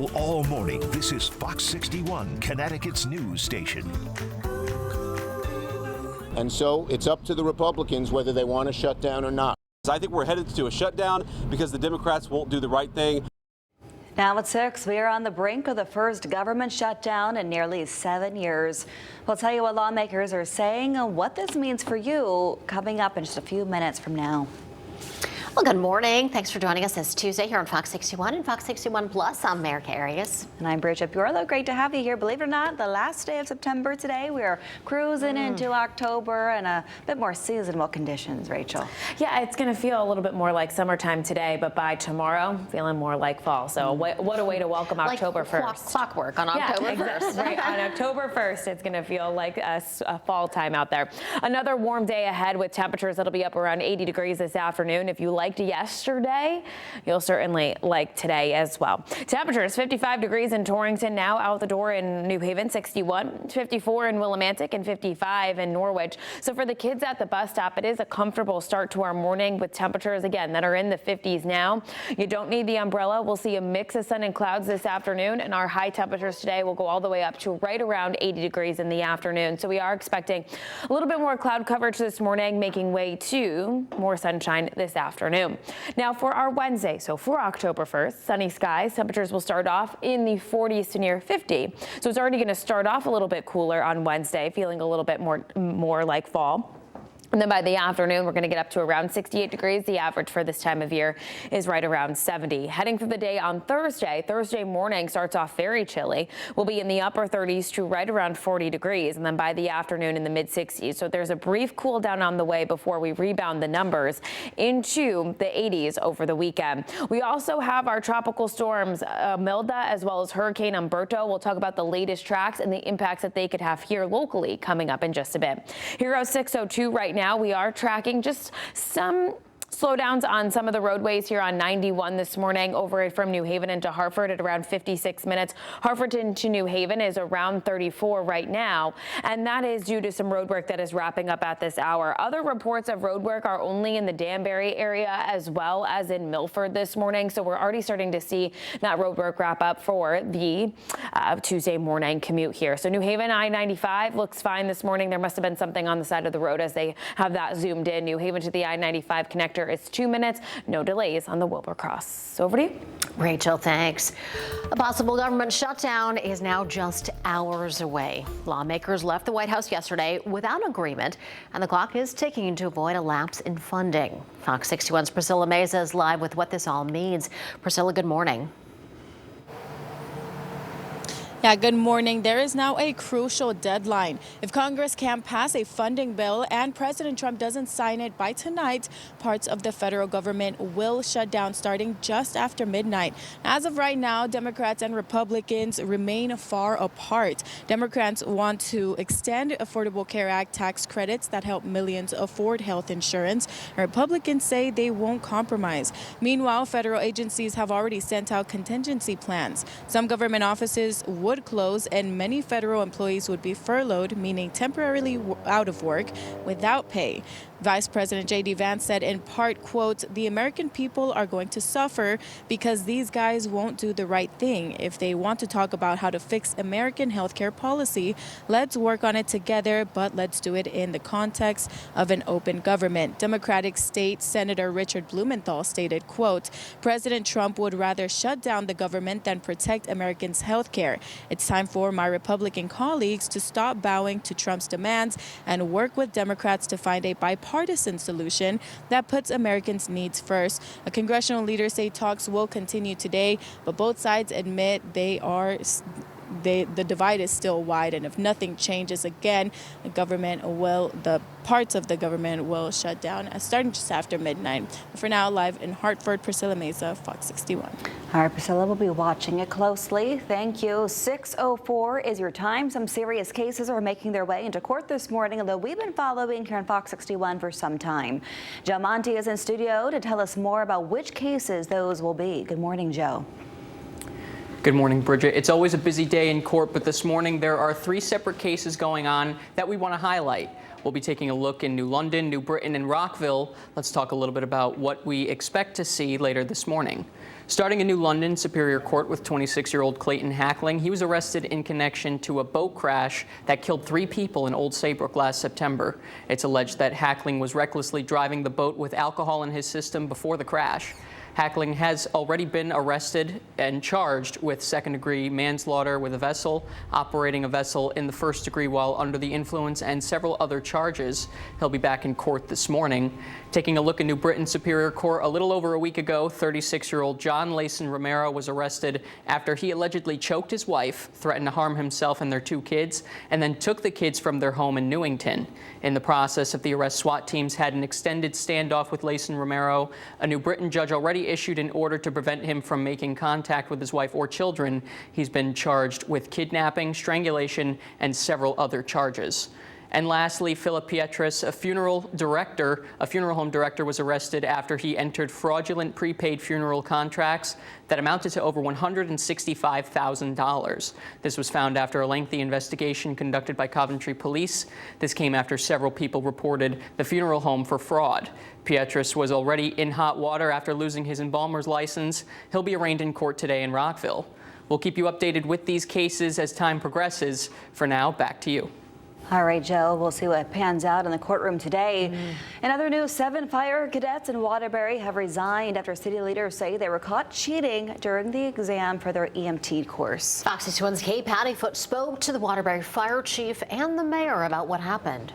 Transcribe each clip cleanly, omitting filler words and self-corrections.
travel all morning. This is Fox 61, Connecticut's news station. And so it's up to the Republicans whether they want to shut down or not. I think we're headed to a shutdown because the Democrats won't do the right thing. Now at 6, we are on the brink of the first government shutdown in nearly 7 years. We'll tell you what lawmakers are saying and what this means for you coming up in just a few minutes from now. Well, good morning. Thanks for joining us this Tuesday here on Fox 61 and Fox 61 Plus. I'm America Arias. And I'm Bridget Bureau. Great to have you here. Believe it or not, the last day of September today. We are cruising into October and a bit more seasonal conditions, Rachel. Yeah, it's going to feel a little bit more like summertime today, but by tomorrow, feeling more like fall. So what a way to welcome October 1st. Clockwork on October 1st. Right, on October 1st, it's going to feel like a fall time out there. Another warm day ahead with temperatures that'll be up around 80 degrees this afternoon. If you liked yesterday, you'll certainly like today as well. Temperatures 55 degrees in Torrington, now out the door in New Haven, 61, 54 in Willimantic, and 55 in Norwich. So for the kids at the bus stop, it is a comfortable start to our morning with temperatures again that are in the 50s now. You don't need the umbrella. We'll see a mix of sun and clouds this afternoon, and our high temperatures today will go all the way up to right around 80 degrees in the afternoon. So we are expecting a little bit more cloud coverage this morning, making way to more sunshine this afternoon. Now for our Wednesday, so for October 1st, sunny skies, temperatures will start off in the 40s to near 50. So it's already going to start off a little bit cooler on Wednesday, feeling a little bit more like fall. And then by the afternoon, we're going to get up to around 68 degrees. The average for this time of year is right around 70. Heading through the day on Thursday, Thursday morning starts off very chilly. We'll be in the upper 30s to right around 40 degrees. And then by the afternoon in the mid 60s. So there's a brief cool down on the way before we rebound the numbers into the 80s over the weekend. We also have our tropical storms, Milda, as well as Hurricane Umberto. We'll talk about the latest tracks and the impacts that they could have here locally coming up in just a bit. Here at 6:02 right now. Now we are tracking just some slowdowns on some of the roadways here on 91 this morning over from New Haven into Hartford at around 56 minutes. Hartford into New Haven is around 34 right now, and that is due to some road work that is wrapping up at this hour. Other reports of road work are only in the Danbury area as well as in Milford this morning, so we're already starting to see that road work wrap up for the Tuesday morning commute here. So New Haven I-95 looks fine this morning. There must have been something on the side of the road as they have that zoomed in. New Haven to the I-95 connector is 2 minutes. No delays on the Wilbur Cross. So over to you. Rachel, thanks. A possible government shutdown is now just hours away. Lawmakers left the White House yesterday without agreement, and the clock is ticking to avoid a lapse in funding. Fox 61's Priscilla Meza is live with what this all means. Priscilla, good morning. Yeah, good morning. There is now a crucial deadline. If Congress can't pass a funding bill and President Trump doesn't sign it by tonight, parts of the federal government will shut down starting just after midnight. As of right now, Democrats and Republicans remain far apart. Democrats want to extend Affordable Care Act tax credits that help millions afford health insurance. Republicans say they won't compromise. Meanwhile, federal agencies have already sent out contingency plans. Some government offices would close and many federal employees would be furloughed, meaning temporarily out of work without pay. Vice President J.D. Vance said in part, quote, "The American people are going to suffer because these guys won't do the right thing. If they want to talk about how to fix American healthcare policy, let's work on it together, but let's do it in the context of an open government." Democratic State Senator Richard Blumenthal stated, quote, "President Trump would rather shut down the government than protect Americans' healthcare. It's time for my Republican colleagues to stop bowing to Trump's demands and work with Democrats to find a bipartisan solution that puts Americans' needs first." A congressional leader say talks will continue today, but both sides admit the divide is still wide, and if nothing changes again, the parts of the government will shut down starting just after midnight. For now, live in Hartford, Priscilla Meza, Fox 61. All right, Priscilla, we'll be watching it closely. Thank you. 6:04 is your time. Some serious cases are making their way into court this morning, although we've been following here on Fox 61 for some time. Joe Monti is in studio to tell us more about which cases those will be. Good morning, Joe. Good morning, Bridget. It's always a busy day in court, but this morning there are 3 separate cases going on that we want to highlight. We'll be taking a look in New London, New Britain, and Rockville. Let's talk a little bit about what we expect to see later this morning. Starting in New London Superior Court with 26-year-old Clayton Hackling. He was arrested in connection to a boat crash that killed 3 people in Old Saybrook last September. It's alleged that Hackling was recklessly driving the boat with alcohol in his system before the crash. Hackling has already been arrested and charged with second-degree manslaughter with a vessel, operating a vessel in the first degree while under the influence, and several other charges. He'll be back in court this morning. Taking a look at New Britain Superior Court, a little over a week ago, 36-year-old John Layson Romero was arrested after he allegedly choked his wife, threatened to harm himself and their 2 kids, and then took the kids from their home in Newington. In the process of the arrest, SWAT teams had an extended standoff with Layson Romero. A New Britain judge already issued an order to prevent him from making contact with his wife or children. He's been charged with kidnapping, strangulation, and several other charges. And lastly, Philip Pietris, a funeral home director, was arrested after he entered fraudulent prepaid funeral contracts that amounted to over $165,000. This was found after a lengthy investigation conducted by Coventry Police. This came after several people reported the funeral home for fraud. Pietris was already in hot water after losing his embalmer's license. He'll be arraigned in court today in Rockville. We'll keep you updated with these cases as time progresses. For now, back to you. All right, Joe, we'll see what pans out in the courtroom today. In other news, 7 fire cadets in Waterbury have resigned after city leaders say they were caught cheating during the exam for their EMT course. Fox 61's Kate Pattyfoot spoke to the Waterbury fire chief and the mayor about what happened.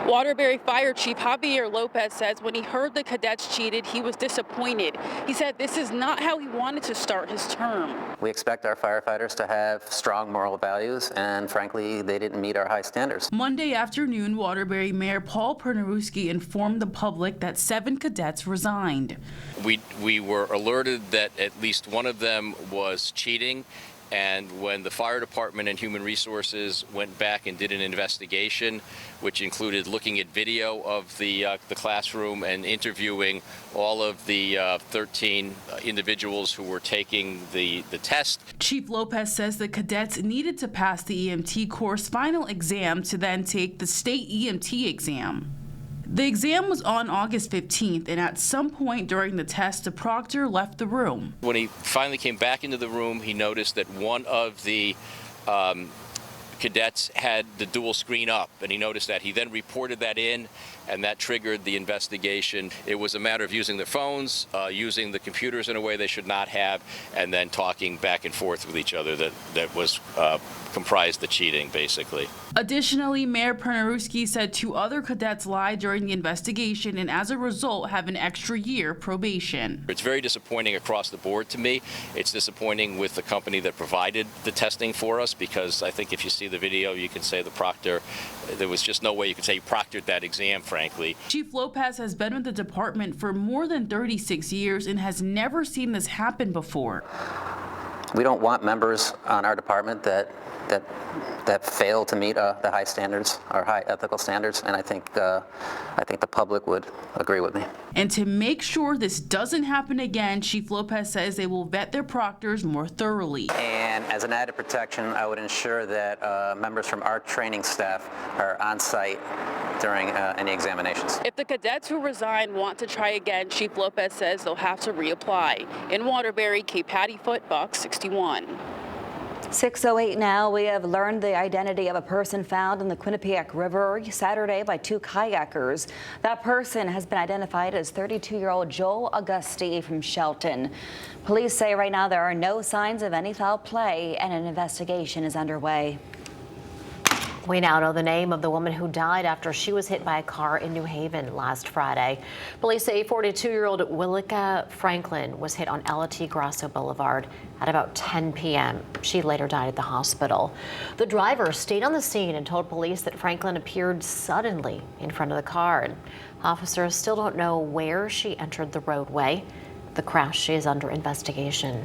Waterbury Fire Chief Javier Lopez says when he heard the cadets cheated, he was disappointed. He said this is not how he wanted to start his term. We expect our firefighters to have strong moral values, and frankly, they didn't meet our high standards. Monday afternoon, Waterbury Mayor Paul Pernaruski informed the public that 7 cadets resigned. We were alerted that at least one of them was cheating. And when the fire department and human resources went back and did an investigation, which included looking at video of the classroom and interviewing all of the 13 individuals who were taking the test. Chief Lopez says the cadets needed to pass the EMT course final exam to then take the state EMT exam. The exam was on August 15th, and at some point during the test, the proctor left the room. When he finally came back into the room, he noticed that one of the cadets had the dual screen up, and he noticed that. He then reported that in, and that triggered the investigation. It was a matter of using their phones, using the computers in a way they should not have, and then talking back and forth with each other that was comprised the cheating, basically. Additionally, Mayor Pernaruski said 2 other cadets lied during the investigation and as a result have an extra year probation. It's very disappointing across the board to me. It's disappointing with the company that provided the testing for us, because I think if you see the video, you can say the proctor, there was just no way you could say he proctored that exam, frankly. Chief Lopez has been with the department for more than 36 years and has never seen this happen before. We don't want members on our department that fail to meet the high standards, our high ethical standards, and I think the public would agree with me. And to make sure this doesn't happen again, Chief Lopez says they will vet their proctors more thoroughly. And as an added protection, I would ensure that members from our training staff are on site during any examinations. If the cadets who resign want to try again, Chief Lopez says they'll have to reapply. In Waterbury, Kate Pattyfoot, Fox 61. 6:08 now. We have learned the identity of a person found in the Quinnipiac River Saturday by 2 kayakers. That person has been identified as 32-year-old Joel Augusti from Shelton. Police say right now there are no signs of any foul play and an investigation is underway. We now know the name of the woman who died after she was hit by a car in New Haven last Friday. Police say 42-year-old Willica Franklin was hit on L.T. Grasso Boulevard at about 10 p.m. She later died at the hospital. The driver stayed on the scene and told police that Franklin appeared suddenly in front of the car. Officers still don't know where she entered the roadway. The crash is under investigation.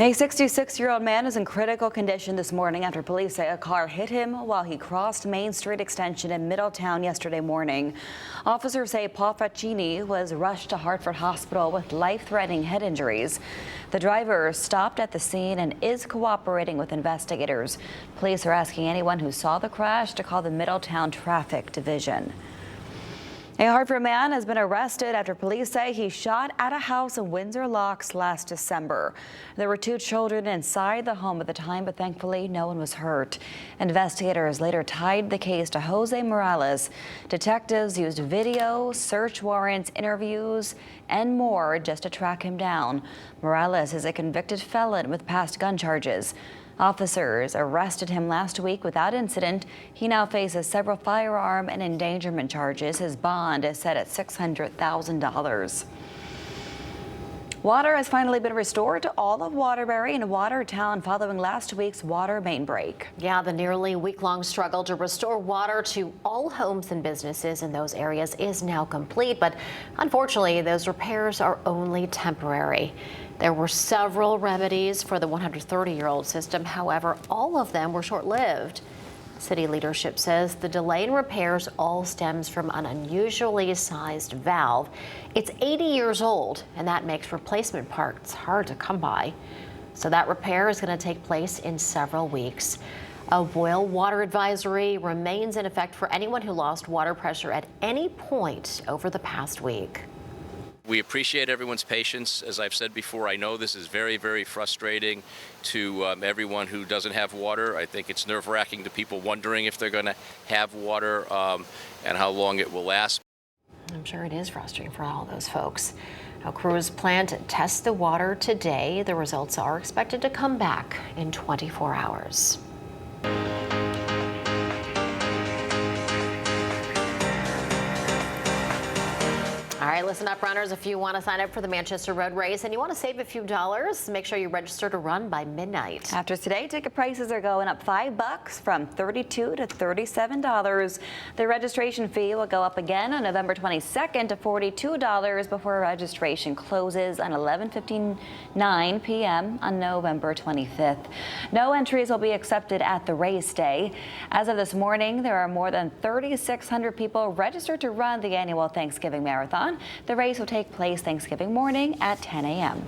A 66-year-old man is in critical condition this morning after police say a car hit him while he crossed Main Street Extension in Middletown yesterday morning. Officers say Paul Faccini was rushed to Hartford Hospital with life-threatening head injuries. The driver stopped at the scene and is cooperating with investigators. Police are asking anyone who saw the crash to call the Middletown Traffic Division. A Hartford man has been arrested after police say he shot at a house in Windsor Locks last December. There were 2 children inside the home at the time, but thankfully no one was hurt. Investigators later tied the case to Jose Morales. Detectives used video, search warrants, interviews, and more just to track him down. Morales is a convicted felon with past gun charges. Officers arrested him last week without incident. He now faces several firearm and endangerment charges. His bond is set at $600,000. Water has finally been restored to all of Waterbury and Watertown following last week's water main break. Yeah, the nearly week-long struggle to restore water to all homes and businesses in those areas is now complete, but unfortunately, those repairs are only temporary. There were several remedies for the 130-year-old system. However, all of them were short-lived. City leadership says the delay in repairs all stems from an unusually sized valve. It's 80 years old, and that makes replacement parts hard to come by. So that repair is going to take place in several weeks. A boil water advisory remains in effect for anyone who lost water pressure at any point over the past week. We appreciate everyone's patience. As I've said before, I know this is very, very frustrating to everyone who doesn't have water. I think it's nerve-wracking to people wondering if they're going to have water and how long it will last. I'm sure it is frustrating for all those folks. Now, crews plan to test the water today. The results are expected to come back in 24 hours. All right, listen up, runners. If you want to sign up for the Manchester Road Race and you want to save a few dollars, make sure you register to run by midnight. After today, ticket prices are going up $5 from $32 to $37. The registration fee will go up again on November 22nd to $42 before registration closes on 11:59 p.m. on November 25th. No entries will be accepted at the race day. As of this morning, there are more than 3,600 people registered to run the annual Thanksgiving Marathon. The race will take place Thanksgiving morning at 10 a.m.